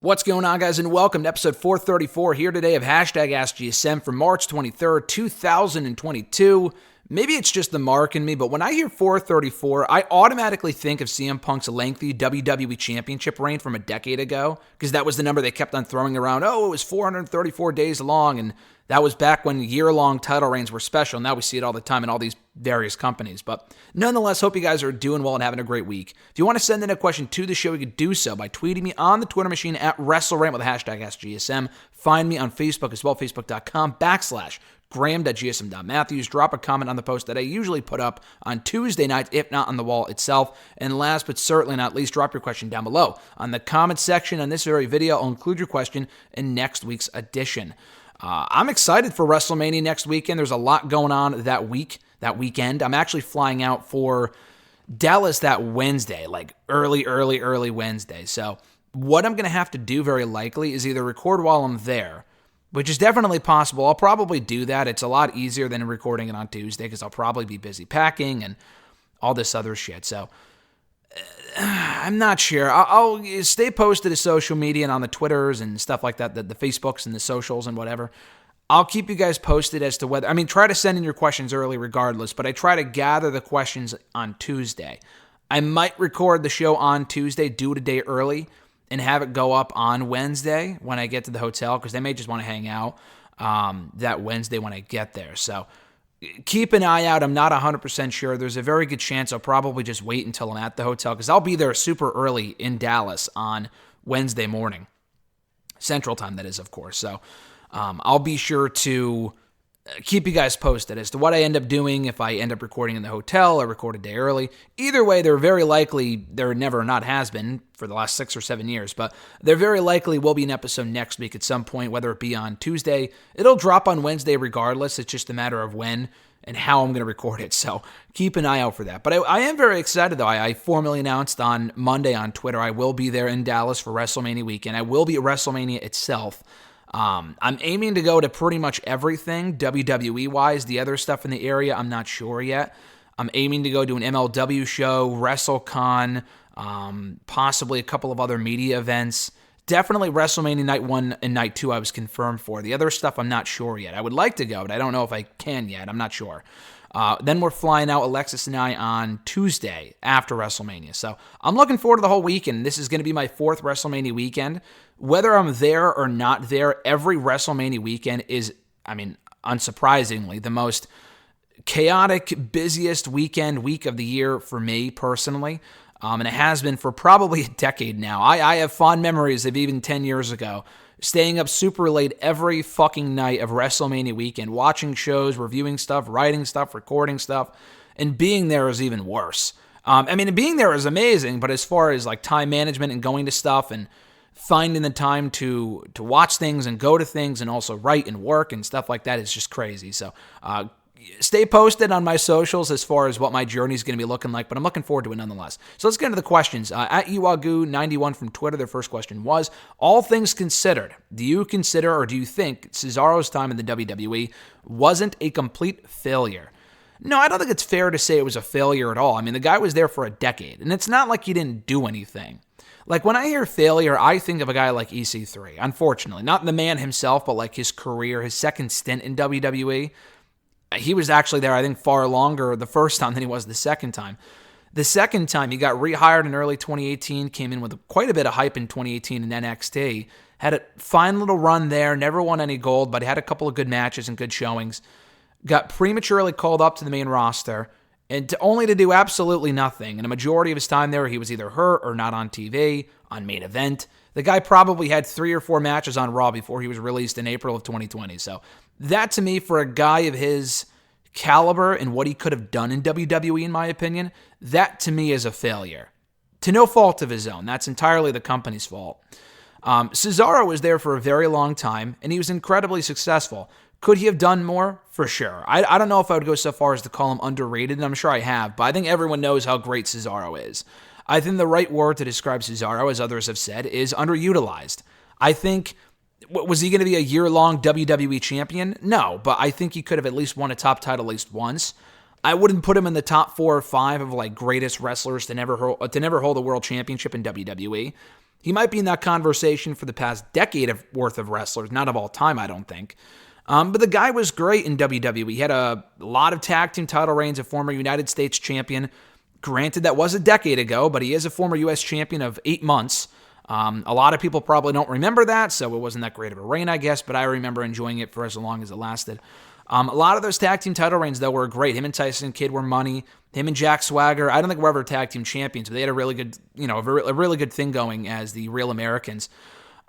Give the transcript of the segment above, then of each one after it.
What's going on, guys, and welcome to episode 434 here today of AskGSM for March 23rd, 2022. Maybe it's just the mark in me, but when I hear 434, I automatically think of CM Punk's lengthy WWE Championship reign from a decade ago, because that was the number they kept on throwing around. Oh, it was 434 days long, and that was back when year-long title reigns were special. Now we see it all the time in all these various companies. But nonetheless, hope you guys are doing well and having a great week. If you want to send in a question to the show, you can do so by tweeting me on the Twitter machine at WrestleRant with the hashtag AskGSM. Find me on Facebook as well, facebook.com/Graham.gsm.Matthews. Drop a comment on the post that I usually put up on Tuesday nights, if not on the wall itself. And last but certainly not least, drop your question down below on the comment section on this very video. I'll include your question in next week's edition. I'm excited for WrestleMania next weekend. There's a lot going on that weekend. I'm actually flying out for Dallas that Wednesday, like early Wednesday. So what I'm going to have to do very likely is either record while I'm there, which is definitely possible. I'll probably do that. It's a lot easier than recording it on Tuesday because I'll probably be busy packing and all this other shit. So I'm not sure. I'll stay posted to social media and on the Twitters and stuff like that, the Facebooks and the socials and whatever. I'll keep you guys posted as to whether, try to send in your questions early regardless, but I try to gather the questions on Tuesday. I might record the show on Tuesday, do it a day early, and have it go up on Wednesday when I get to the hotel, because they may just want to hang out that Wednesday when I get there. So keep an eye out. I'm not 100% sure. There's a very good chance I'll probably just wait until I'm at the hotel, because I'll be there super early in Dallas on Wednesday morning. Central time, that is, of course. So I'll be sure to keep you guys posted as to what I end up doing, if I end up recording in the hotel or record a day early. Either way, there very likely, there never not has been for the last 6 or 7 years, but there very likely will be an episode next week at some point, whether it be on Tuesday. It'll drop on Wednesday regardless. It's just a matter of when and how I'm going to record it, so keep an eye out for that. But I am very excited, though. I formally announced on Monday on Twitter I will be there in Dallas for WrestleMania weekend. I will be at WrestleMania itself. I'm aiming to go to pretty much everything, WWE-wise. The other stuff in the area, I'm not sure yet. I'm aiming to go to an MLW show, WrestleCon, possibly a couple of other media events. Definitely WrestleMania Night 1 and Night 2 I was confirmed for. The other stuff I'm not sure yet. I would like to go, but I don't know if I can yet. I'm not sure. Then we're flying out, Alexis and I, on Tuesday after WrestleMania. So I'm looking forward to the whole weekend. This is going to be my 4th WrestleMania weekend. Whether I'm there or not there, every WrestleMania weekend is, unsurprisingly, the most chaotic, busiest week of the year for me personally. And it has been for probably a decade now. I have fond memories of even 10 years ago, staying up super late every fucking night of WrestleMania weekend, watching shows, reviewing stuff, writing stuff, recording stuff, and being there is even worse. Being there is amazing, but as far as like time management and going to stuff and finding the time to watch things and go to things and also write and work and stuff like that is just crazy. So stay posted on my socials as far as what my journey is going to be looking like, but I'm looking forward to it nonetheless. So let's get into the questions. At Iwagu91 from Twitter, their first question was, all things considered, do you consider or do you think Cesaro's time in the WWE wasn't a complete failure? No, I don't think it's fair to say it was a failure at all. The guy was there for a decade, and it's not like he didn't do anything. Like, when I hear failure, I think of a guy like EC3, unfortunately. Not the man himself, but like his career, his second stint in WWE. He was actually there, I think, far longer the first time than he was the second time. The second time, he got rehired in early 2018, came in with quite a bit of hype in 2018 in NXT, had a fine little run there, never won any gold, but he had a couple of good matches and good showings, got prematurely called up to the main roster, and only to do absolutely nothing. And a majority of his time there, he was either hurt or not on TV, on main event. The guy probably had 3 or 4 matches on Raw before he was released in April of 2020. So that, to me, for a guy of his caliber and what he could have done in WWE, in my opinion, that, to me, is a failure. To no fault of his own. That's entirely the company's fault. Cesaro was there for a very long time, and he was incredibly successful. Could he have done more? For sure. I don't know if I would go so far as to call him underrated, and I'm sure I have, but I think everyone knows how great Cesaro is. I think the right word to describe Cesaro, as others have said, is underutilized. I think, was he going to be a year-long WWE champion? No, but I think he could have at least won a top title at least once. I wouldn't put him in the top 4 or 5 of like greatest wrestlers to never hold a world championship in WWE. He might be in that conversation for the past decade worth of wrestlers, not of all time, I don't think. But the guy was great in WWE. He had a lot of tag team title reigns, a former United States champion. Granted, that was a decade ago, but he is a former U.S. champion of 8 months. A lot of people probably don't remember that, so it wasn't that great of a reign, I guess, but I remember enjoying it for as long as it lasted. A lot of those tag team title reigns, though, were great. Him and Tyson Kidd were money. Him and Jack Swagger, I don't think we're ever tag team champions, but they had a really good, a really good thing going as the Real Americans.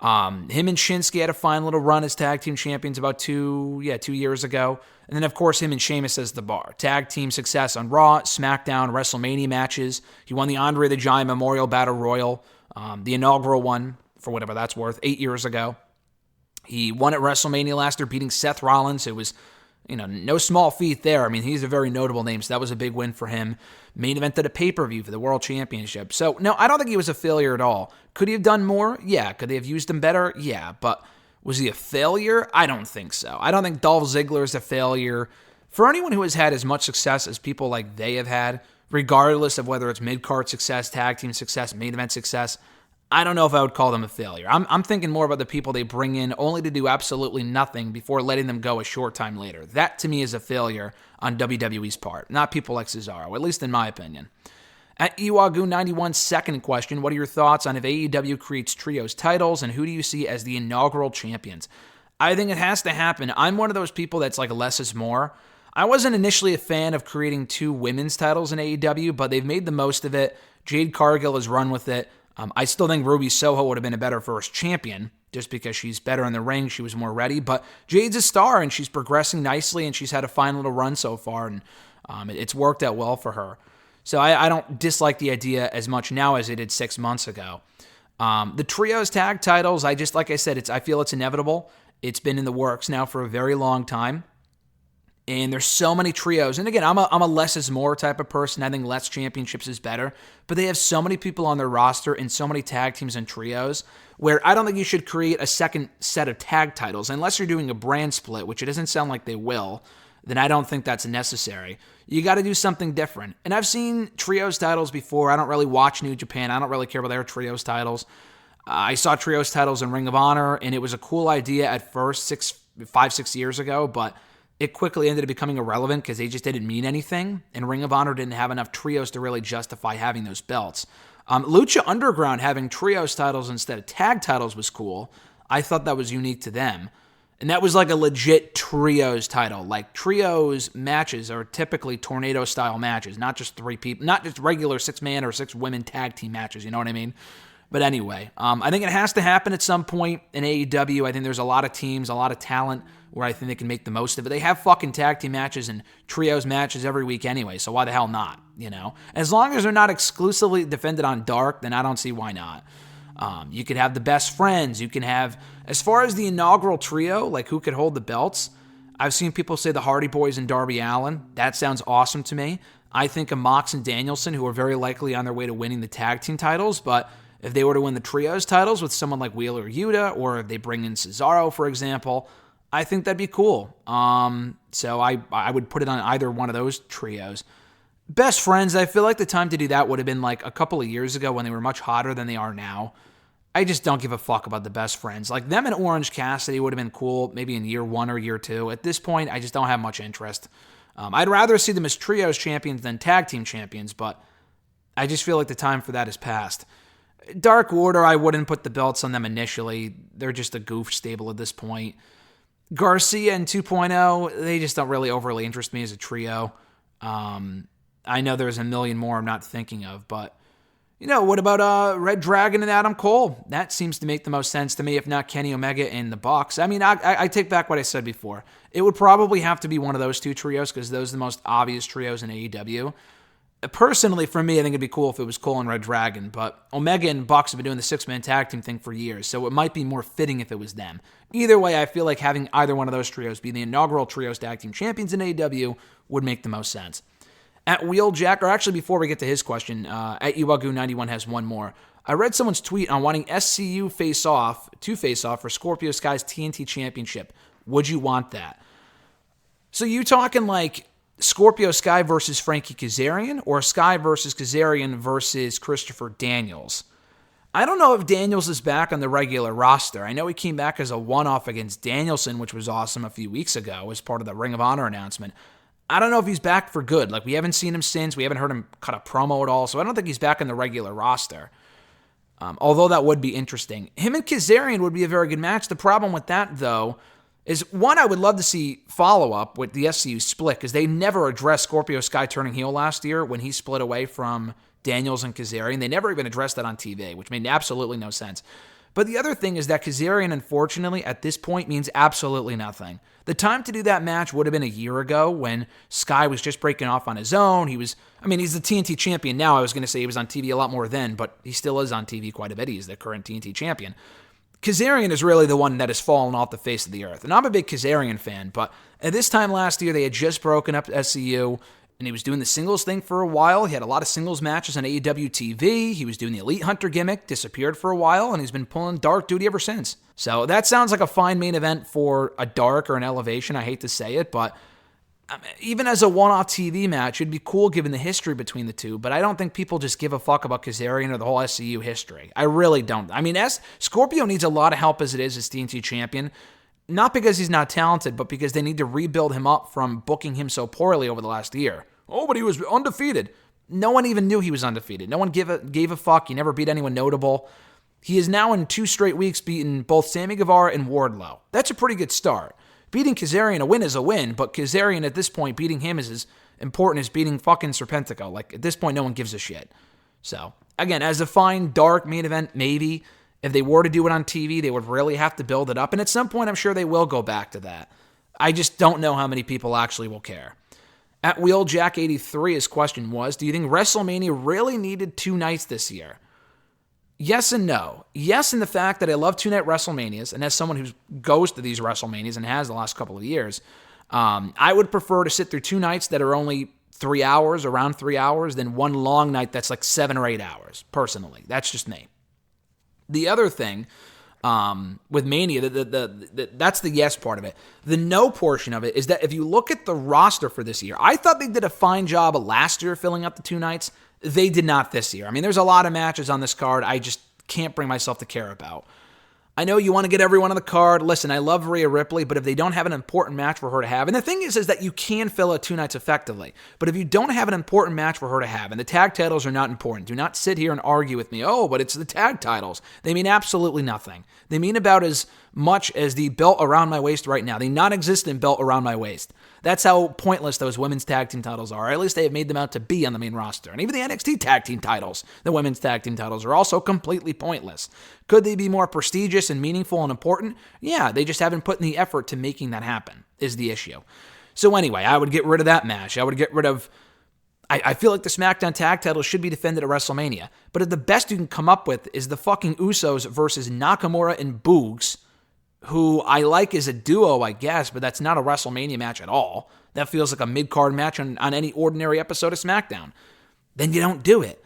Him and Shinsuke had a fine little run as tag team champions about 2 years ago. And then, of course, him and Sheamus as the bar. Tag team success on Raw, SmackDown, WrestleMania matches. He won the Andre the Giant Memorial Battle Royal, the inaugural one, for whatever that's worth, 8 years ago. He won at WrestleMania last year, beating Seth Rollins. It was, no small feat there. I mean, he's a very notable name, so that was a big win for him. Main event at a pay-per-view for the World Championship. So, no, I don't think he was a failure at all. Could he have done more? Yeah. Could they have used him better? Yeah. But was he a failure? I don't think so. I don't think Dolph Ziggler is a failure. For anyone who has had as much success as people like they have had, regardless of whether it's mid-card success, tag team success, main event success, I don't know if I would call them a failure. I'm thinking more about the people they bring in only to do absolutely nothing before letting them go a short time later. That, to me, is a failure on WWE's part, not people like Cesaro, at least in my opinion. At Iwagu91, second question, what are your thoughts on if AEW creates trios titles, and who do you see as the inaugural champions? I think it has to happen. I'm one of those people that's like less is more. I wasn't initially a fan of creating 2 women's titles in AEW, but they've made the most of it. Jade Cargill has run with it. I still think Ruby Soho would have been a better first champion, just because she's better in the ring, she was more ready, but Jade's a star, and she's progressing nicely, and she's had a fine little run so far, and it's worked out well for her. So I don't dislike the idea as much now as I did 6 months ago. The trios tag titles, like I said, I feel it's inevitable. It's been in the works now for a very long time. And there's so many trios. And again, I'm a less is more type of person. I think less championships is better. But they have so many people on their roster and so many tag teams and trios where I don't think you should create a second set of tag titles. Unless you're doing a brand split, which it doesn't sound like they will, then I don't think that's necessary. You got to do something different. And I've seen trios titles before. I don't really watch New Japan. I don't really care about their trios titles. I saw trios titles in Ring of Honor, and it was a cool idea at first, 5-6 years ago, but it quickly ended up becoming irrelevant because they just didn't mean anything, and Ring of Honor didn't have enough trios to really justify having those belts. Lucha Underground having trios titles instead of tag titles was cool. I thought that was unique to them. And that was like a legit trios title. Like, trios matches are typically tornado-style matches, not just 3 people, not just regular 6-man or 6-women tag team matches, you know what I mean? But anyway, I think it has to happen at some point in AEW. I think there's a lot of teams, a lot of talent where I think they can make the most of it. They have fucking tag team matches and trios matches every week anyway, so why the hell not, As long as they're not exclusively defended on Dark, then I don't see why not. You could have the Best Friends. You can have, as far as the inaugural trio, like who could hold the belts, I've seen people say the Hardy Boys and Darby Allin. That sounds awesome to me. I think of Mox and Danielson, who are very likely on their way to winning the tag team titles, but if they were to win the trios titles with someone like Wheeler Yuta, or if they bring in Cesaro, for example, I think that'd be cool. So I would put it on either one of those trios. Best Friends, I feel like the time to do that would have been like a couple of years ago when they were much hotter than they are now. I just don't give a fuck about the Best Friends. Like, them and Orange Cassidy would have been cool maybe in year 1 or year 2. At this point, I just don't have much interest. I'd rather see them as trios champions than tag team champions, but I just feel like the time for that is past. Dark Order, I wouldn't put the belts on them initially. They're just a goof stable at this point. Garcia and 2.0, they just don't really overly interest me as a trio. I know there's a million more I'm not thinking of, but, what about Red Dragon and Adam Cole? That seems to make the most sense to me, if not Kenny Omega and the Bucks. I mean, I take back what I said before. It would probably have to be one of those 2 trios because those are the most obvious trios in AEW. Personally, for me, I think it'd be cool if it was Cole and Red Dragon, but Omega and Bucks have been doing the 6-man tag team thing for years, so it might be more fitting if it was them. Either way, I feel like having either one of those trios be the inaugural trios tag team champions in AEW would make the most sense. At Wheeljack, or actually before we get to his question, at Iwagu91 has one more. I read someone's tweet on wanting SCU to face off for Scorpio Sky's TNT Championship. Would you want that? So you talking like Scorpio Sky versus Frankie Kazarian, or Sky versus Kazarian versus Christopher Daniels? I don't know if Daniels is back on the regular roster. I know he came back as a one-off against Danielson, which was awesome a few weeks ago as part of the Ring of Honor announcement. I don't know if he's back for good. Like, we haven't seen him since. We haven't heard him cut a promo at all, so I don't think he's back on the regular roster. Although that would be interesting. Him and Kazarian would be a very good match. The problem with that, though, is, one, I would love to see follow-up with the SCU split, because they never addressed Scorpio Sky turning heel last year when he split away from Daniels and Kazarian. They never even addressed that on TV, which made absolutely no sense. But the other thing is that Kazarian, unfortunately, at this point means absolutely nothing. The time to do that match would have been a year ago when Sky was just breaking off on his own. He's the TNT champion now. I was going to say he was on TV a lot more then, but he still is on TV quite a bit. He's the current TNT champion. Kazarian is really the one that has fallen off the face of the earth. And I'm a big Kazarian fan, but at this time last year, they had just broken up SCU, and he was doing the singles thing for a while. He had a lot of singles matches on AEW TV. He was doing the Elite Hunter gimmick, disappeared for a while, and he's been pulling dark duty ever since. So that sounds like a fine main event for a dark or an elevation. I hate to say it, but even as a one-off TV match, it'd be cool given the history between the two, but I don't think people just give a fuck about Kazarian or the whole SCU history. I really don't. I mean, Scorpio needs a lot of help as it is as TNT champion, not because he's not talented, but because they need to rebuild him up from booking him so poorly over the last year. Oh, but he was undefeated. No one even knew he was undefeated. No one gave a fuck. He never beat anyone notable. He is now in 2 straight weeks beaten both Sammy Guevara and Wardlow. That's a pretty good start. Beating Kazarian, a win is a win, but Kazarian at this point, beating him is as important as beating fucking Serpentico. Like, at this point, no one gives a shit. So, again, as a fine, dark main event, maybe. If they were to do it on TV, they would really have to build it up. And at some point, I'm sure they will go back to that. I just don't know how many people actually will care. At Wheeljack83, his question was, do you think WrestleMania really needed 2 nights this year? Yes and no. Yes, in the fact that I love 2-night WrestleManias, and as someone who goes to these WrestleManias and has the last couple of years, I would prefer to sit through 2 nights that are only 3 hours, around 3 hours, than one long night that's like 7 or 8 hours, personally. That's just me. The other thing with Mania, that's the yes part of it. The no portion of it is that if you look at the roster for this year, I thought they did a fine job last year filling up the 2 nights. They did not this year. I mean, there's a lot of matches on this card I just can't bring myself to care about. I know you want to get everyone on the card. Listen, I love Rhea Ripley, but if they don't have an important match for her to have, and the thing is that you can fill out 2 nights effectively, but if you don't have an important match for her to have, and the tag titles are not important, do not sit here and argue with me, oh, but it's the tag titles. They mean absolutely nothing. They mean about as much as the belt around my waist right now, the non-existent belt around my waist. That's how pointless those women's tag team titles are. Or at least they have made them out to be on the main roster. And even the NXT tag team titles, the women's tag team titles, are also completely pointless. Could they be more prestigious and meaningful and important? Yeah, they just haven't put in the effort to making that happen, is the issue. So anyway, I would get rid of that match. I would get rid of... I feel like the SmackDown tag titles should be defended at WrestleMania. But if the best you can come up with is the fucking Usos versus Nakamura and Boogs, who I like as a duo, I guess, but that's not a WrestleMania match at all. That feels like a mid-card match on any ordinary episode of SmackDown. Then you don't do it.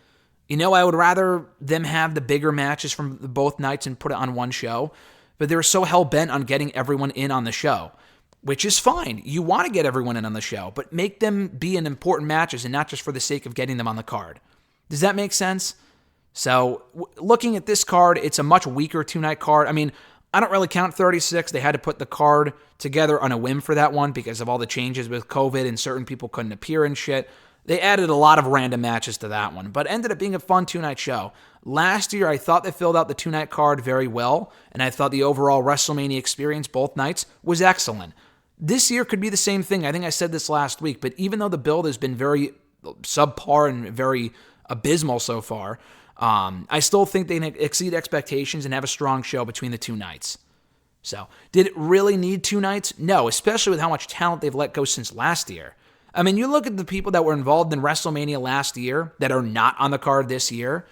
You know, I would rather them have the bigger matches from both nights and put it on one show, but they're so hell-bent on getting everyone in on the show, which is fine. You want to get everyone in on the show, but make them be in important matches and not just for the sake of getting them on the card. Does that make sense? So, looking at this card, it's a much weaker 2-night card. I mean, I don't really count 36. They had to put the card together on a whim for that one because of all the changes with COVID and certain people couldn't appear and shit. They added a lot of random matches to that one, but ended up being a fun 2-night show. Last year, I thought they filled out the 2-night card very well, and I thought the overall WrestleMania experience both nights was excellent. This year could be the same thing. I think I said this last week, but even though the build has been very subpar and very abysmal so far, I still think they exceed expectations and have a strong show between the 2 nights. So, did it really need 2 nights? No, especially with how much talent they've let go since last year. I mean, you look at the people that were involved in WrestleMania last year that are not on the card this year.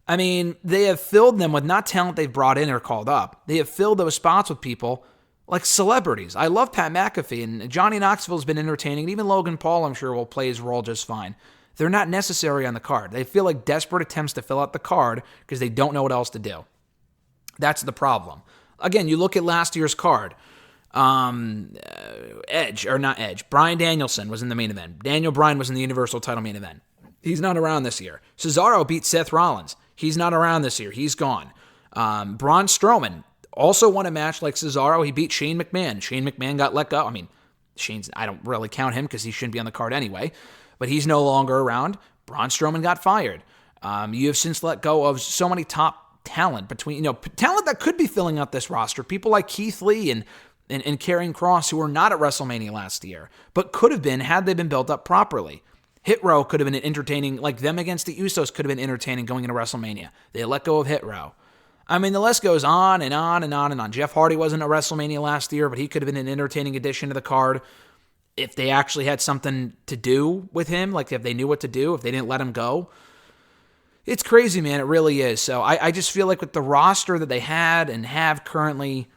I mean, they have filled them with not talent they've brought in or called up. They have filled those spots with people like celebrities. I love Pat McAfee, and Johnny Knoxville's been entertaining, and even Logan Paul, I'm sure, will play his role just fine. They're not necessary on the card. They feel like desperate attempts to fill out the card because they don't know what else to do. That's the problem. Again, you look at last year's card. Bryan Danielson was in the main event. Daniel Bryan was in the Universal title main event. He's not around this year. Cesaro beat Seth Rollins. He's not around this year. He's gone. Braun Strowman also won a match like Cesaro. He beat Shane McMahon. Shane McMahon got let go. I mean, I don't really count him because he shouldn't be on the card anyway, but he's no longer around. Braun Strowman got fired. You have since let go of so many top talent talent that could be filling out this roster. People like Keith Lee and Karrion Kross, who were not at WrestleMania last year, but could have been had they been built up properly. Hit Row could have been entertaining, like them against the Usos could have been entertaining going into WrestleMania. They let go of Hit Row. I mean, the list goes on and on and on and on. Jeff Hardy wasn't at WrestleMania last year, but he could have been an entertaining addition to the card if they actually had something to do with him, like if they knew what to do, if they didn't let him go. It's crazy, man. It really is. So I just feel like with the roster that they had and have currently,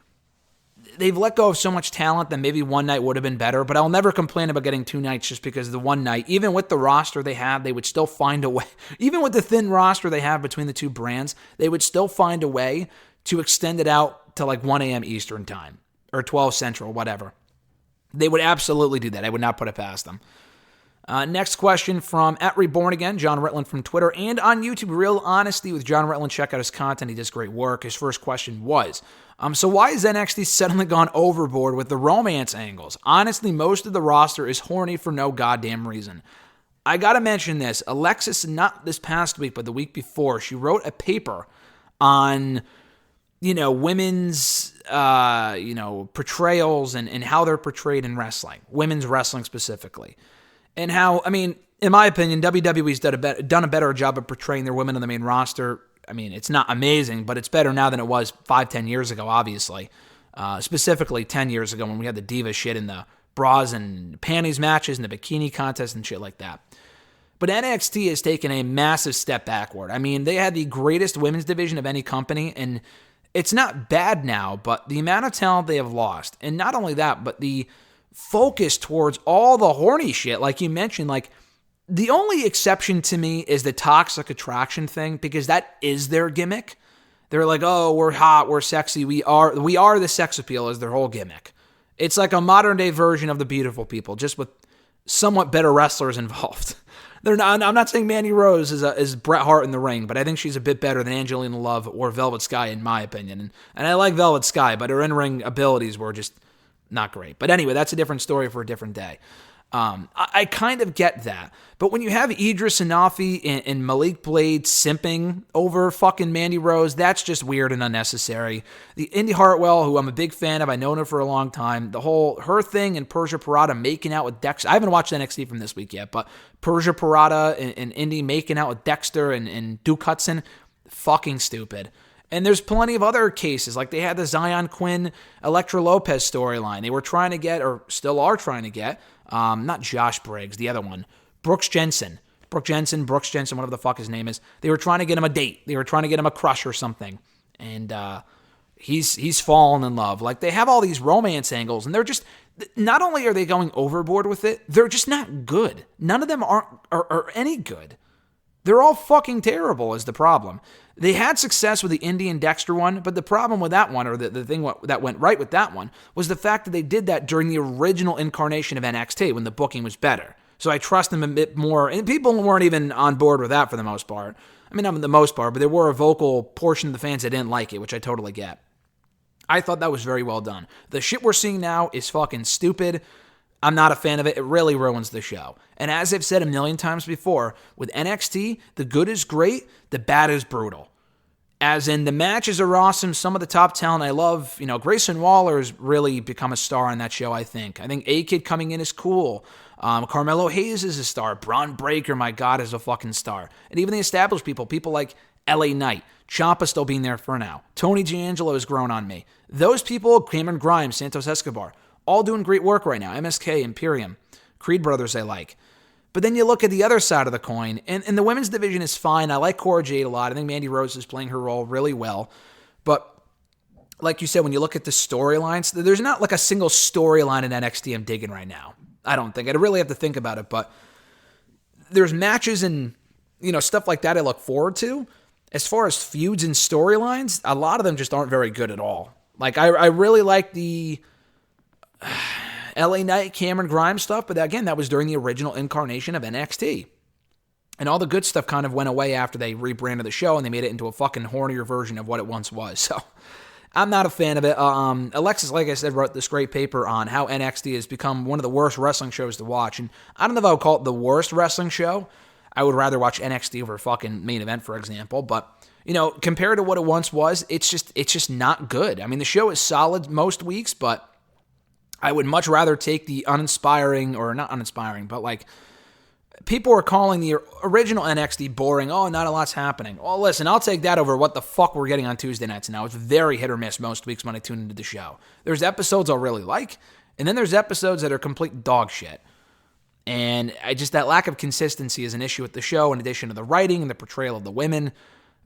they've let go of so much talent that maybe one night would have been better, but I'll never complain about getting 2 nights just because the one night, even with the roster they have, they would still find a way, even with the thin roster they have between the two brands, they would still find a way to extend it out to like 1 a.m. Eastern time or 12 Central, whatever. They would absolutely do that. I would not put it past them. Next question from @RebornAgain, John Ritland from Twitter and on YouTube. Real Honesty with John Ritland. Check out his content. He does great work. His first question was, so why has NXT suddenly gone overboard with the romance angles? Honestly, most of the roster is horny for no goddamn reason. I gotta mention this. Alexis, not this past week, but the week before, she wrote a paper on, women's, portrayals and how they're portrayed in wrestling. Women's wrestling specifically. And how, in my opinion, WWE's done a better job of portraying their women on the main roster. I mean, it's not amazing, but it's better now than it was 5-10 years ago, obviously. Specifically 10 years ago when we had the diva shit in the bras and panties matches and the bikini contest and shit like that. But NXT has taken a massive step backward. I mean, they had the greatest women's division of any company, and it's not bad now, but the amount of talent they have lost. And not only that, but the focus towards all the horny shit, like you mentioned, like the only exception to me is the toxic attraction thing, because that is their gimmick. They're like, oh, we're hot, we're sexy, we are the sex appeal is their whole gimmick. It's like a modern day version of the Beautiful People, just with somewhat better wrestlers involved. I'm not saying Mandy Rose is Bret Hart in the ring, but I think she's a bit better than Angelina Love or Velvet Sky in my opinion. And I like Velvet Sky, but her in-ring abilities were just not great. But anyway, that's a different story for a different day. I kind of get that. But when you have Idris Anafi and Malik Blade simping over fucking Mandy Rose, that's just weird and unnecessary. The Indy Hartwell, who I'm a big fan of, I've known her for a long time, her thing and Persia Pirotta making out with Dexter. I haven't watched NXT from this week yet, but Persia Pirotta and Indy making out with Dexter and Duke Hudson, fucking stupid. And there's plenty of other cases, like they had the Zion Quinn, Elektra Lopez storyline. They were trying to get, or still are trying to get, not Josh Briggs, the other one, Brooks Jensen, whatever the fuck his name is. They were trying to get him a date. They were trying to get him a crush or something. And he's fallen in love. Like, they have all these romance angles, and they're just, not only are they going overboard with it, they're just not good. None of them are any good. They're all fucking terrible is the problem. They had success with the Indy and Dexter one, but the problem with that one, or the thing that went right with that one, was the fact that they did that during the original incarnation of NXT when the booking was better. So I trust them a bit more, and people weren't even on board with that for the most part. I mean, not for the most part, but there were a vocal portion of the fans that didn't like it, which I totally get. I thought that was very well done. The shit we're seeing now is fucking stupid. I'm not a fan of it. It really ruins the show. And as I've said a million times before, with NXT, the good is great, the bad is brutal. As in, the matches are awesome. Some of the top talent I love. Grayson Waller's really become a star on that show, I think. I think A-Kid coming in is cool. Carmelo Hayes is a star. Braun Breaker, my God, is a fucking star. And even the established people like LA Knight, Ciampa still being there for now. Tony D'Angelo has grown on me. Those people, Cameron Grimes, Santos Escobar, all doing great work right now. MSK, Imperium, Creed Brothers I like. But then you look at the other side of the coin, and the women's division is fine. I like Cora Jade a lot. I think Mandy Rose is playing her role really well. But like you said, when you look at the storylines, there's not like a single storyline in NXT I'm digging right now. I don't think. I'd really have to think about it. But there's matches and stuff like that I look forward to. As far as feuds and storylines, a lot of them just aren't very good at all. Like, I really like the LA Knight, Cameron Grimes stuff, but again, that was during the original incarnation of NXT. And all the good stuff kind of went away after they rebranded the show and they made it into a fucking hornier version of what it once was. So I'm not a fan of it. Alexis, like I said, wrote this great paper on how NXT has become one of the worst wrestling shows to watch. And I don't know if I would call it the worst wrestling show. I would rather watch NXT over fucking Main Event, for example. But, you know, compared to what it once was, it's just not good. I mean, the show is solid most weeks, but I would much rather take the uninspiring, or not uninspiring, but like, people are calling the original NXT boring. Oh, not a lot's happening. Well, listen, I'll take that over what the fuck we're getting on Tuesday nights now. It's very hit or miss most weeks when I tune into the show. There's episodes I'll really like, and then there's episodes that are complete dog shit. And that lack of consistency is an issue with the show, in addition to the writing and the portrayal of the women.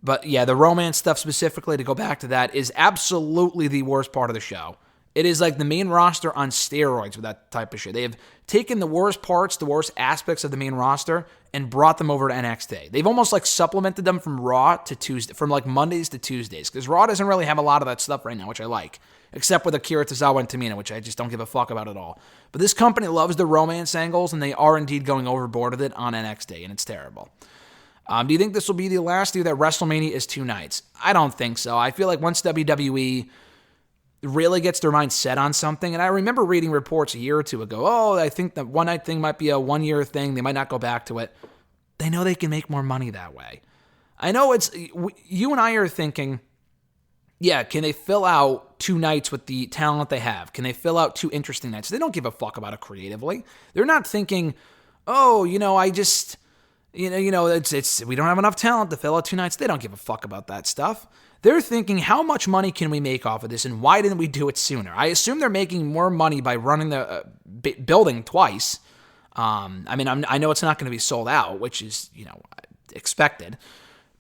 But yeah, the romance stuff specifically, to go back to that, is absolutely the worst part of the show. It is like the main roster on steroids with that type of shit. They have taken the worst parts, the worst aspects of the main roster, and brought them over to NXT. They've almost like supplemented them from Raw to Tuesday, from like Mondays to Tuesdays, because Raw doesn't really have a lot of that stuff right now, which I like, except with Akira Tozawa and Tamina, which I just don't give a fuck about at all. But this company loves the romance angles, and they are indeed going overboard with it on NXT, and it's terrible. Do you think this will be the last year that WrestleMania is 2 nights? I don't think so. I feel like once WWE really gets their mind set on something, and I remember reading reports a year or two ago, oh, I think that one night thing might be a 1-year thing, they might not go back to it. They know they can make more money that way. I know you and I are thinking, yeah, can they fill out 2 nights with the talent they have? Can they fill out 2 interesting nights? They don't give a fuck about it creatively. They're not thinking, oh, we don't have enough talent to fill out 2 nights. They don't give a fuck about that stuff. They're thinking, how much money can we make off of this, and why didn't we do it sooner? I assume they're making more money by running the building twice. I know it's not going to be sold out, which is, expected.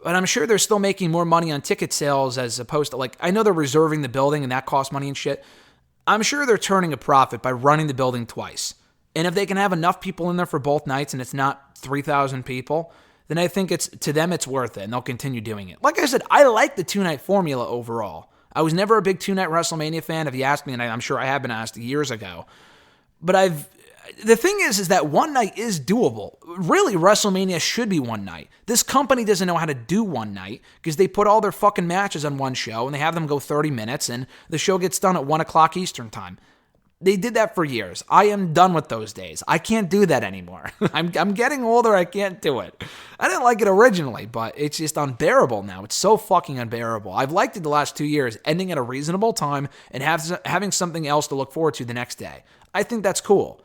But I'm sure they're still making more money on ticket sales as opposed to, I know they're reserving the building and that costs money and shit. I'm sure they're turning a profit by running the building twice. And if they can have enough people in there for both nights and it's not 3,000 people, then I think to them it's worth it, and they'll continue doing it. Like I said, I like the 2-night formula overall. I was never a big 2-night WrestleMania fan, if you asked me, and I'm sure I have been asked years ago. But the thing is that 1 night is doable. Really, WrestleMania should be 1 night. This company doesn't know how to do 1 night because they put all their fucking matches on one show and they have them go 30 minutes and the show gets done at 1 o'clock Eastern time. They did that for years. I am done with those days. I can't do that anymore. I'm getting older. I can't do it. I didn't like it originally, but it's just unbearable now. It's so fucking unbearable. I've liked it the last 2 years, ending at a reasonable time and having something else to look forward to the next day. I think that's cool.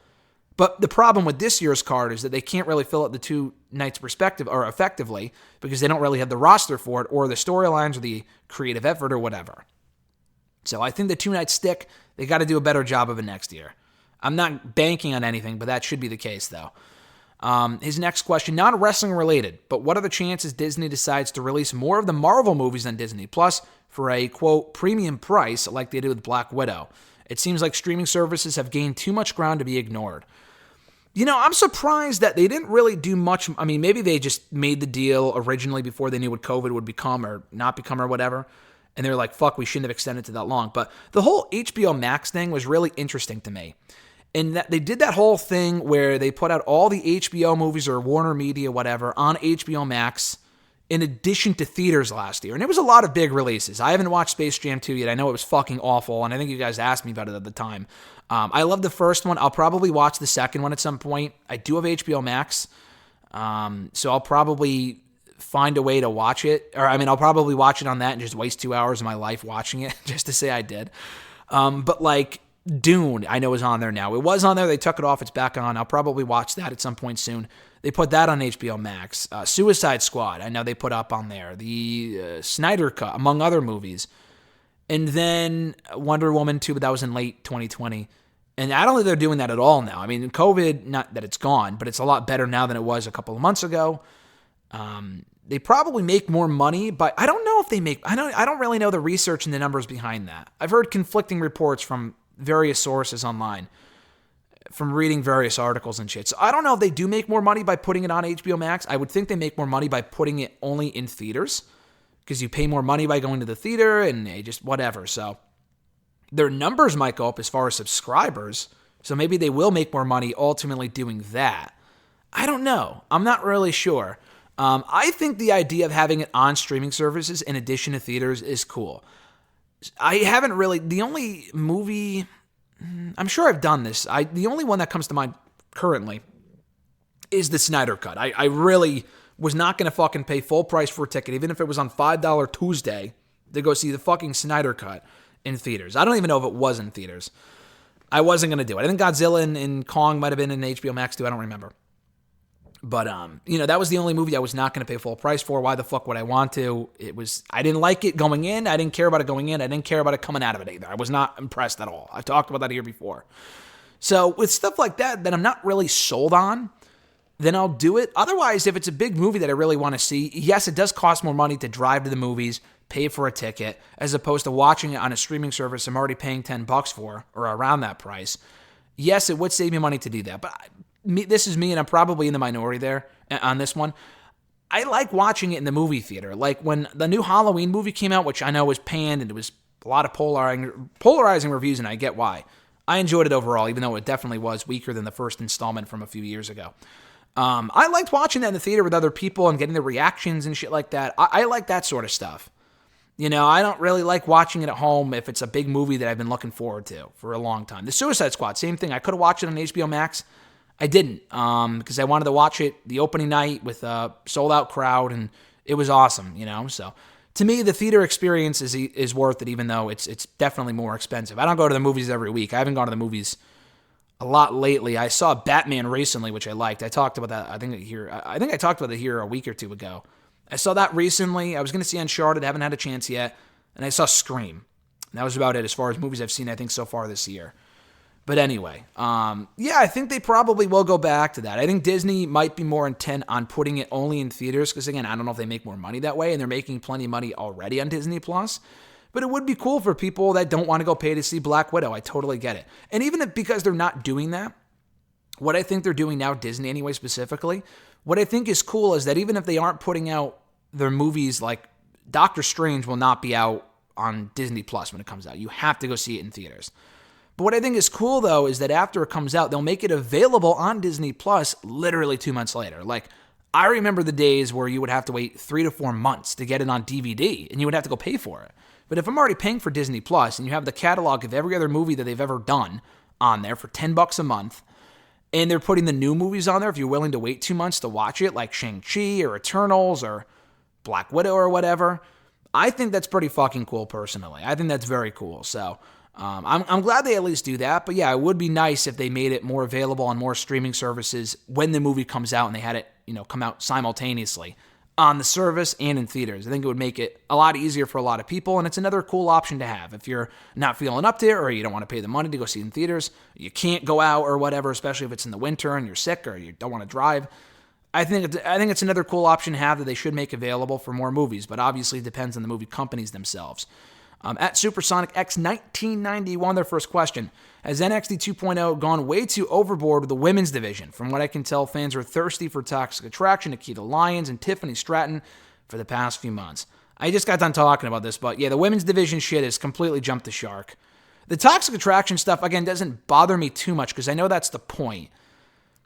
But the problem with this year's card is that they can't really fill out the 2 nights effectively because they don't really have the roster for it or the storylines or the creative effort or whatever. So I think the 2 nights stick. They got to do a better job of it next year. I'm not banking on anything, but that should be the case, though. His next question, not wrestling related, but what are the chances Disney decides to release more of the Marvel movies on Disney Plus for a, quote, premium price like they did with Black Widow? It seems like streaming services have gained too much ground to be ignored. I'm surprised that they didn't really do much. I mean, maybe they just made the deal originally before they knew what COVID would become or not become or whatever. And they're like, fuck, we shouldn't have extended to that long. But the whole HBO Max thing was really interesting to me. And that they did that whole thing where they put out all the HBO movies or Warner Media, whatever, on HBO Max in addition to theaters last year. And it was a lot of big releases. I haven't watched Space Jam 2 yet. I know it was fucking awful, and I think you guys asked me about it at the time. I love the first one. I'll probably watch the second one at some point. I do have HBO Max, so I'll probably find a way to watch it. I'll probably watch it on that and just waste 2 hours of my life watching it just to say I did. But like Dune, I know is on there now. It was on there. They took it off. It's back on. I'll probably watch that at some point soon. They put that on HBO Max. Suicide Squad, I know they put up on there. The Snyder Cut, among other movies. And then Wonder Woman 2, but that was in late 2020. And I don't think they're doing that at all now. I mean, COVID, not that it's gone, but it's a lot better now than it was a couple of months ago. They probably make more money, but I don't know if they make... I don't really know the research and the numbers behind that. I've heard conflicting reports from various sources online, from reading various articles and shit. So I don't know if they do make more money by putting it on HBO Max. I would think they make more money by putting it only in theaters, because you pay more money by going to the theater and they just whatever. So their numbers might go up as far as subscribers. So maybe they will make more money ultimately doing that. I don't know. I'm not really sure. I think the idea of having it on streaming services in addition to theaters is cool. I haven't really, the only movie, I'm sure I've done this. The only one that comes to mind currently is the Snyder Cut. I really was not going to fucking pay full price for a ticket, even if it was on $5 Tuesday, to go see the fucking Snyder Cut in theaters. I don't even know if it was in theaters. I wasn't going to do it. I think Godzilla and Kong might have been in HBO Max too. I don't remember. But, that was the only movie I was not going to pay full price for. Why the fuck would I want to? I didn't like it going in. I didn't care about it going in. I didn't care about it coming out of it either. I was not impressed at all. I've talked about that here before. So with stuff like that I'm not really sold on, then I'll do it. Otherwise, if it's a big movie that I really want to see, yes, it does cost more money to drive to the movies, pay for a ticket, as opposed to watching it on a streaming service I'm already paying $10 for, or around that price. Yes, it would save me money to do that, but this is me, and I'm probably in the minority there on this one. I like watching it in the movie theater. Like when the new Halloween movie came out, which I know was panned, and it was a lot of polarizing reviews, and I get why. I enjoyed it overall, even though it definitely was weaker than the first installment from a few years ago. I liked watching that in the theater with other people and getting the reactions and shit like that. I like that sort of stuff. I don't really like watching it at home if it's a big movie that I've been looking forward to for a long time. The Suicide Squad, same thing. I could have watched it on HBO Max. I didn't, because I wanted to watch it the opening night with a sold-out crowd, and it was awesome, So to me, the theater experience is worth it, even though it's definitely more expensive. I don't go to the movies every week. I haven't gone to the movies a lot lately. I saw Batman recently, which I liked. I talked about that. I think I talked about it here a week or two ago. I saw that recently. I was going to see Uncharted. I haven't had a chance yet. And I saw Scream. And that was about it as far as movies I've seen, I think, so far this year. But anyway, I think they probably will go back to that. I think Disney might be more intent on putting it only in theaters because, again, I don't know if they make more money that way, and they're making plenty of money already on Disney+. But it would be cool for people that don't want to go pay to see Black Widow. I totally get it. And even because they're not doing that, what I think they're doing now, Disney anyway specifically, what I think is cool is that even if they aren't putting out their movies, like Doctor Strange will not be out on Disney Plus when it comes out. You have to go see it in theaters. But what I think is cool, though, is that after it comes out, they'll make it available on Disney Plus literally 2 months later. Like, I remember the days where you would have to wait 3 to 4 months to get it on DVD, and you would have to go pay for it. But if I'm already paying for Disney Plus, and you have the catalog of every other movie that they've ever done on there for $10 a month, and they're putting the new movies on there if you're willing to wait 2 months to watch it, like Shang-Chi or Eternals or Black Widow or whatever, I think that's pretty fucking cool personally. I think that's very cool. So I'm glad they at least do that. But yeah, it would be nice if they made it more available on more streaming services when the movie comes out and they had it, come out simultaneously on the service and in theaters. I think it would make it a lot easier for a lot of people, and it's another cool option to have. If you're not feeling up to it or you don't want to pay the money to go see it in theaters, you can't go out or whatever, especially if it's in the winter and you're sick or you don't want to drive. I think it's another cool option to have that they should make available for more movies, but obviously it depends on the movie companies themselves. At Supersonic X1991, their first question: has NXT 2.0 gone way too overboard with the women's division? From what I can tell, fans are thirsty for Toxic Attraction, Nikita Lyons, and Tiffany Stratton for the past few months. I just got done talking about this, but yeah, the women's division shit has completely jumped the shark. The Toxic Attraction stuff, again, doesn't bother me too much because I know that's the point.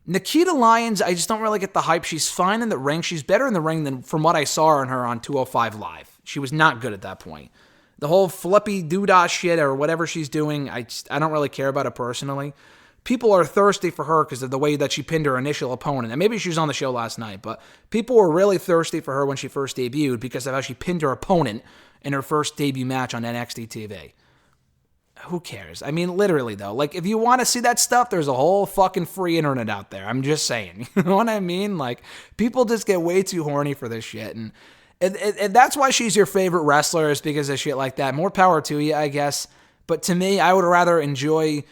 Nikita Lyons, I just don't really get the hype. She's fine in the ring. She's better in the ring than from what I saw in her on 205 Live. She was not good at that point. The whole flippy doodah shit or whatever she's doing, I don't really care about it personally. People are thirsty for her because of the way that she pinned her initial opponent. And maybe she was on the show last night, but people were really thirsty for her when she first debuted because of how she pinned her opponent in her first debut match on NXT TV. Who cares? I mean, literally, though. Like, if you want to see that stuff, there's a whole fucking free internet out there. I'm just saying. You know what I mean? Like, people just get way too horny for this shit. And that's why she's your favorite wrestler, is because of shit like that. More power to you, I guess. But to me, I would rather enjoy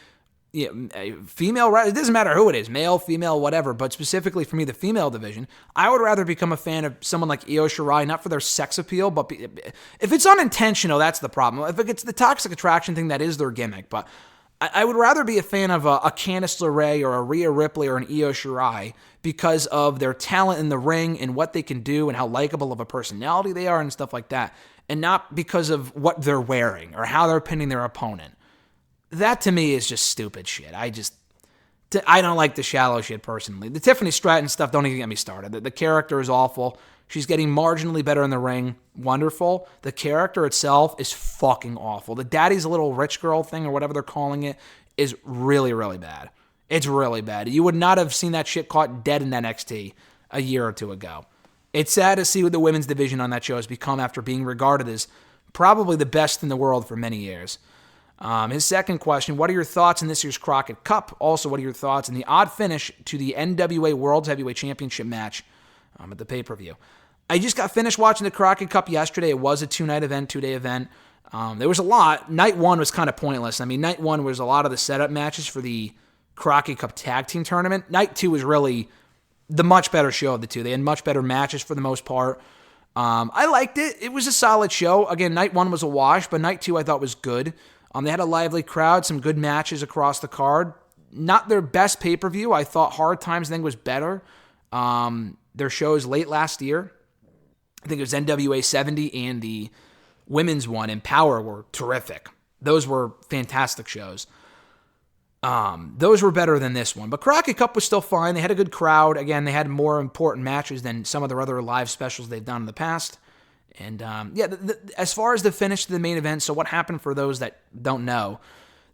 female, it doesn't matter who it is, male, female, whatever, but specifically for me, the female division, I would rather become a fan of someone like Io Shirai, not for their sex appeal, but if it's unintentional, that's the problem. If it's the Toxic Attraction thing, that is their gimmick, but I would rather be a fan of a Candice LeRae or a Rhea Ripley or an Io Shirai because of their talent in the ring and what they can do and how likable of a personality they are and stuff like that, and not because of what they're wearing or how they're pinning their opponent. That to me is just stupid shit. I don't like the shallow shit personally. The Tiffany Stratton stuff, don't even get me started. The character is awful. She's getting marginally better in the ring. Wonderful. The character itself is fucking awful. The daddy's a little rich girl thing or whatever they're calling it is really, really bad. It's really bad. You would not have seen that shit caught dead in NXT a year or two ago. It's sad to see what the women's division on that show has become after being regarded as probably the best in the world for many years. His second question, what are your thoughts in this year's Crockett Cup? Also, what are your thoughts in the odd finish to the NWA World Heavyweight Championship match at the pay-per-view? I just got finished watching the Crockett Cup yesterday. It was a two-day event. There was a lot. Night one was kind of pointless. I mean, night one was a lot of the setup matches for the Crockett Cup Tag Team Tournament. Night two was really the much better show of the two. They had much better matches for the most part. I liked it. It was a solid show. Again, night one was a wash, but night two I thought was good. They had a lively crowd, some good matches across the card. Not their best pay-per-view. I thought Hard Times thing was better. Their shows late last year, I think it was NWA 70 and the women's one, Empower, were terrific. Those were fantastic shows. Those were better than this one. But Crockett Cup was still fine. They had a good crowd. Again, they had more important matches than some of their other live specials they've done in the past. And as far as the finish to the main event, so what happened for those that don't know,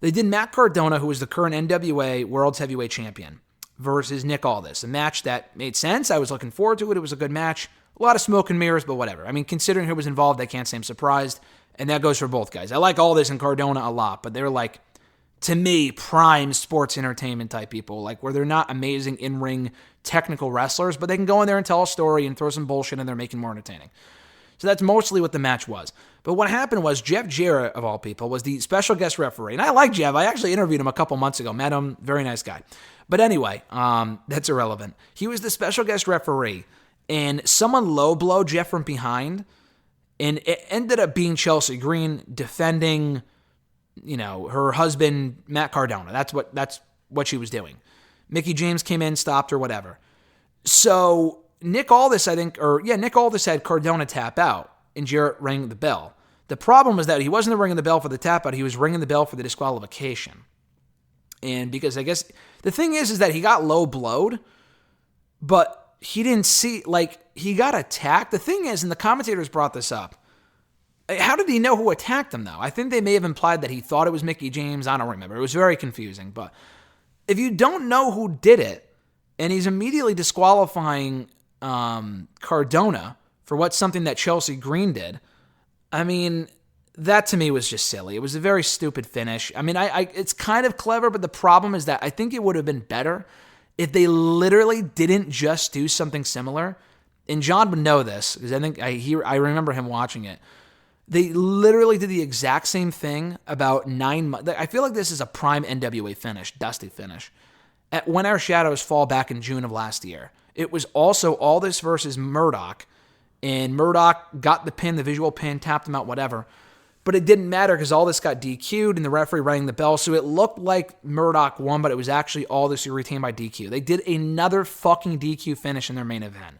they did Matt Cardona, who is the current NWA World's Heavyweight Champion, versus Nick Aldis. A match that made sense. I was looking forward to it. It was a good match. A lot of smoke and mirrors, but whatever. I mean, considering who was involved, I can't say I'm surprised. And that goes for both guys. I like Aldis and Cardona a lot, but they're like, to me, prime sports entertainment type people, like where they're not amazing in-ring technical wrestlers, but they can go in there and tell a story and throw some bullshit and they're making more entertaining. So that's mostly what the match was. But what happened was Jeff Jarrett, of all people, was the special guest referee. And I like Jeff. I actually interviewed him a couple months ago. Met him. Very nice guy. But anyway, that's irrelevant. He was the special guest referee. And someone low blow Jeff from behind. And it ended up being Chelsea Green defending, her husband, Matt Cardona. That's what she was doing. Mickie James came in, stopped her, whatever. So Nick Aldis had Cardona tap out, and Jarrett rang the bell. The problem was that he wasn't ringing the bell for the tap out, he was ringing the bell for the disqualification. And because I guess the thing is that he got low blowed, but he didn't see, he got attacked. The thing is, and the commentators brought this up, how did he know who attacked him, though? I think they may have implied that he thought it was Mickie James. I don't remember. It was very confusing. But if you don't know who did it, and he's immediately disqualifying Cardona for something that Chelsea Green did, I mean, that to me was just silly. It was a very stupid finish. I mean, it's kind of clever, but the problem is that I think it would have been better if they literally didn't just do something similar. And John would know this, because I think I remember him watching it. They literally did the exact same thing about 9 months. I feel like this is a prime NWA finish, dusty finish, at When Our Shadows Fall back in June of last year. It was also Aldis versus Murdoch, and Murdoch got the pin, the visual pin, tapped him out, whatever. But it didn't matter because Aldis got DQ'd and the referee rang the bell, so it looked like Murdoch won, but it was actually Aldis who retained by DQ. They did another fucking DQ finish in their main event.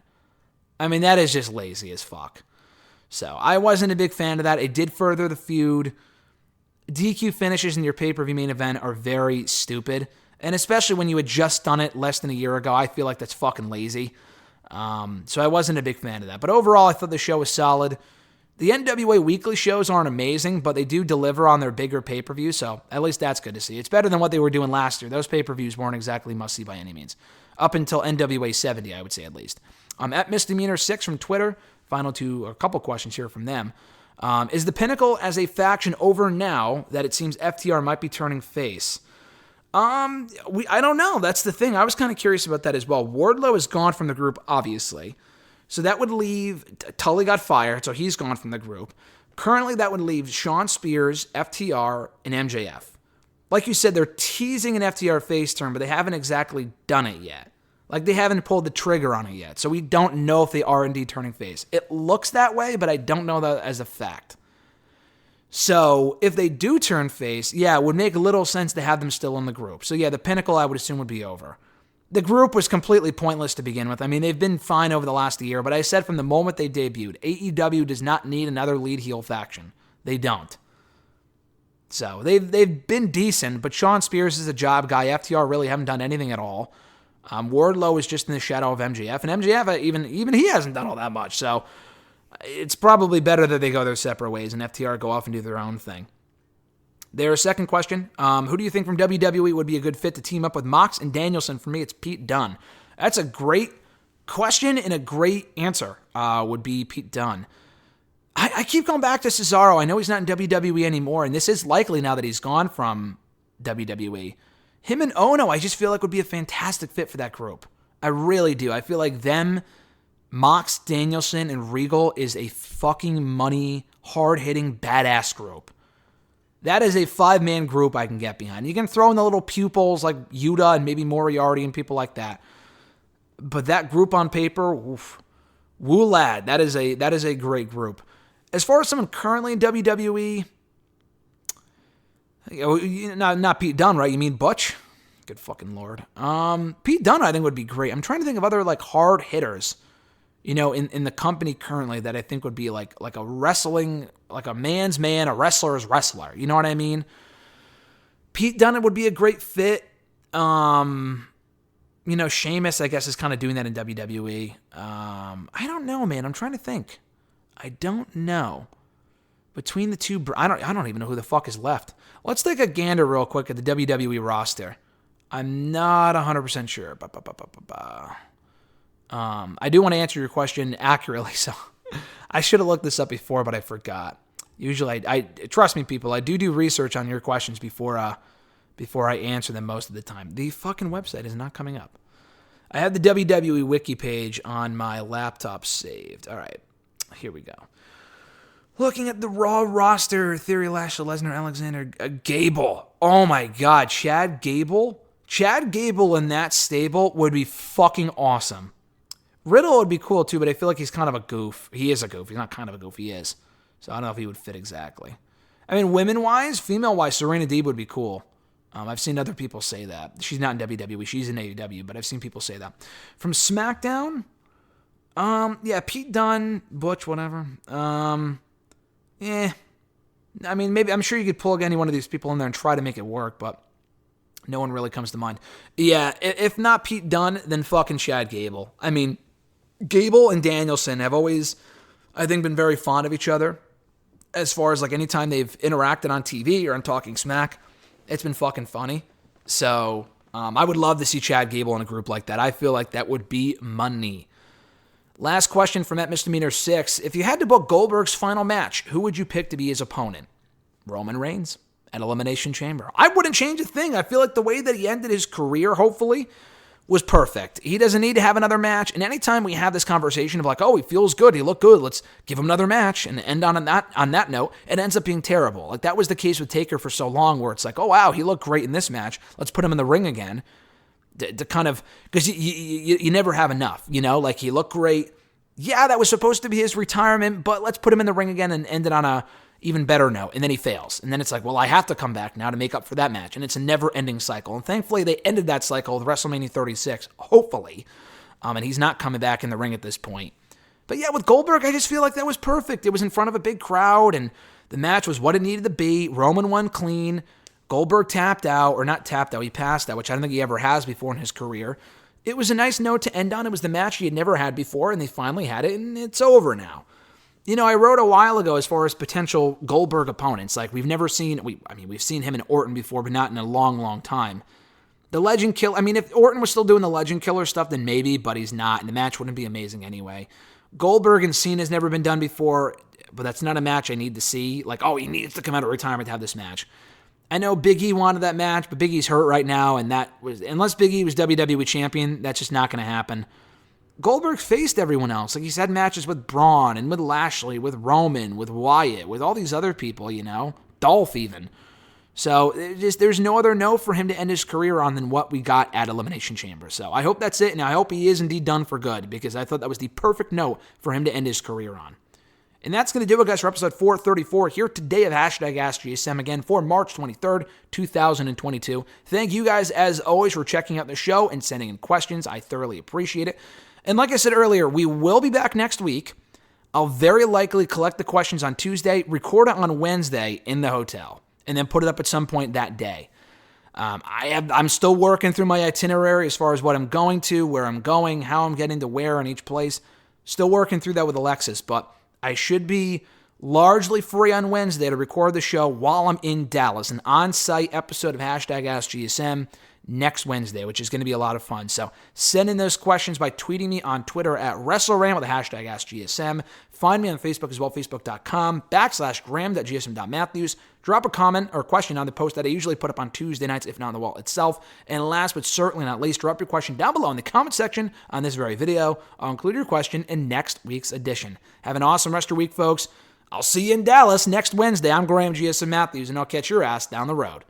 I mean, that is just lazy as fuck. So I wasn't a big fan of that. It did further the feud. DQ finishes in your pay-per-view main event are very stupid. And especially when you had just done it less than a year ago, I feel like that's fucking lazy. So I wasn't a big fan of that. But overall, I thought the show was solid. The NWA weekly shows aren't amazing, but they do deliver on their bigger pay-per-views, so at least that's good to see. It's better than what they were doing last year. Those pay-per-views weren't exactly must-see by any means. Up until NWA 70, I would say at least. At Misdemeanor6 from Twitter, a couple questions here from them. Is the Pinnacle as a faction over now that it seems FTR might be turning face? I don't know. That's the thing. I was kind of curious about that as well. Wardlow is gone from the group, obviously. So that would leave, Tully got fired, so he's gone from the group. Currently, that would leave Shawn Spears, FTR, and MJF. Like you said, they're teasing an FTR face turn, but they haven't exactly done it yet. Like, they haven't pulled the trigger on it yet, so we don't know if they are indeed turning face. It looks that way, but I don't know that as a fact. So, if they do turn face, yeah, it would make little sense to have them still in the group. So, yeah, the Pinnacle, I would assume, would be over. The group was completely pointless to begin with. I mean, they've been fine over the last year, but I said from the moment they debuted, AEW does not need another lead heel faction. They don't. So they've been decent, but Sean Spears is a job guy. FTR really haven't done anything at all. Wardlow is just in the shadow of MJF, and MJF, even he hasn't done all that much. So it's probably better that they go their separate ways and FTR go off and do their own thing. Their second question, who do you think from WWE would be a good fit to team up with Mox and Danielson? For me, it's Pete Dunne. That's a great question and a great answer would be Pete Dunne. I keep going back to Cesaro. I know he's not in WWE anymore, and this is likely now that he's gone from WWE. Him and Ono, I just feel like would be a fantastic fit for that group. I really do. I feel like them, Mox, Danielson, and Regal is a fucking money, hard-hitting, badass group. That is a 5-man group I can get behind. You can throw in the little pupils like Yuta and maybe Moriarty and people like that. But that group on paper, oof, woo lad, that is a great group. As far as someone currently in WWE, not Pete Dunne, right? You mean Butch? Good fucking lord. Pete Dunne, I think, would be great. I'm trying to think of other like hard hitters, in the company currently that I think would be like a wrestling, like a man's man, a wrestler's wrestler. You know what I mean? Pete Dunne would be a great fit. Sheamus, I guess, is kind of doing that in WWE. I don't know, man. I'm trying to think. I don't know. Between the two, I don't even know who the fuck is left. Let's take a gander real quick at the WWE roster. I'm not 100% sure. I do want to answer your question accurately, so I should have looked this up before, but I forgot. Usually, I trust me, people, I do research on your questions before I answer them most of the time. The fucking website is not coming up. I have the WWE wiki page on my laptop saved. All right, here we go. Looking at the Raw roster, Theory, Lashley, Lesnar, Alexander, Gable. Oh my God, Chad Gable? Chad Gable in that stable would be fucking awesome. Riddle would be cool too, but I feel like he's kind of a goof. He is a goof. He's not kind of a goof. He is. So I don't know if he would fit exactly. I mean, women-wise, female-wise, Serena Deeb would be cool. I've seen other people say that. She's not in WWE. She's in AEW, but I've seen people say that. From SmackDown, Pete Dunne, Butch, whatever. I mean, maybe I'm sure you could plug any one of these people in there and try to make it work, but no one really comes to mind. Yeah, if not Pete Dunne, then fucking Chad Gable. I mean, Gable and Danielson have always, I think, been very fond of each other. As far as like anytime they've interacted on TV or on Talking Smack, it's been fucking funny. So I would love to see Chad Gable in a group like that. I feel like that would be money. Last question from at Misdemeanor 6. If you had to book Goldberg's final match, who would you pick to be his opponent? Roman Reigns at Elimination Chamber. I wouldn't change a thing. I feel like the way that he ended his career, hopefully, was perfect. He doesn't need to have another match. And anytime we have this conversation of like, oh, he feels good, he looked good, let's give him another match and end on that note, it ends up being terrible. Like that was the case with Taker for so long, where it's like, oh wow, he looked great in this match, let's put him in the ring again. To kind of, because you never have enough, like he looked great. Yeah, that was supposed to be his retirement, but let's put him in the ring again and end it on a even better note. And then he fails. And then it's like, well, I have to come back now to make up for that match. And it's a never-ending cycle. And thankfully, they ended that cycle with WrestleMania 36, hopefully. And he's not coming back in the ring at this point. But yeah, with Goldberg, I just feel like that was perfect. It was in front of a big crowd, and the match was what it needed to be. Roman won clean. Goldberg tapped out, or not tapped out, he passed out, which I don't think he ever has before in his career. It was a nice note to end on. It was the match he had never had before, and they finally had it, and it's over now. I wrote a while ago as far as potential Goldberg opponents. Like, we've seen him and Orton before, but not in a long, long time. The Legend Killer, if Orton was still doing the Legend Killer stuff, then maybe, but he's not, and the match wouldn't be amazing anyway. Goldberg and Cena's never been done before, but that's not a match I need to see. Like, oh, he needs to come out of retirement to have this match. I know Big E wanted that match, but Big E's hurt right now, and unless Big E was WWE champion, that's just not going to happen. Goldberg faced everyone else. Like, he's had matches with Braun and with Lashley, with Roman, with Wyatt, with all these other people, Dolph even. So there's no other note for him to end his career on than what we got at Elimination Chamber. So I hope that's it, and I hope he is indeed done for good, because I thought that was the perfect note for him to end his career on. And that's going to do it, guys, for episode 434 here today of #AskGSM, again, for March 23rd, 2022. Thank you guys, as always, for checking out the show and sending in questions. I thoroughly appreciate it. And like I said earlier, we will be back next week. I'll very likely collect the questions on Tuesday, record it on Wednesday in the hotel. and then put it up at some point that day. I'm still working through my itinerary as far as what I'm going to, where I'm going, how I'm getting to where in each place. Still working through that with Alexis, but I should be largely free on Wednesday to record the show while I'm in Dallas, an on-site episode of #AskGSM next Wednesday, which is going to be a lot of fun. So send in those questions by tweeting me on Twitter at WrestleRant with the #AskGSM. Find me on Facebook as well, facebook.com/Graham.gsm.Matthews. Drop a comment or question on the post that I usually put up on Tuesday nights, if not on the wall itself. And last but certainly not least, drop your question down below in the comment section on this very video. I'll include your question in next week's edition. Have an awesome rest of your week, folks. I'll see you in Dallas next Wednesday. I'm Graham GSM Matthews, and I'll catch your ass down the road.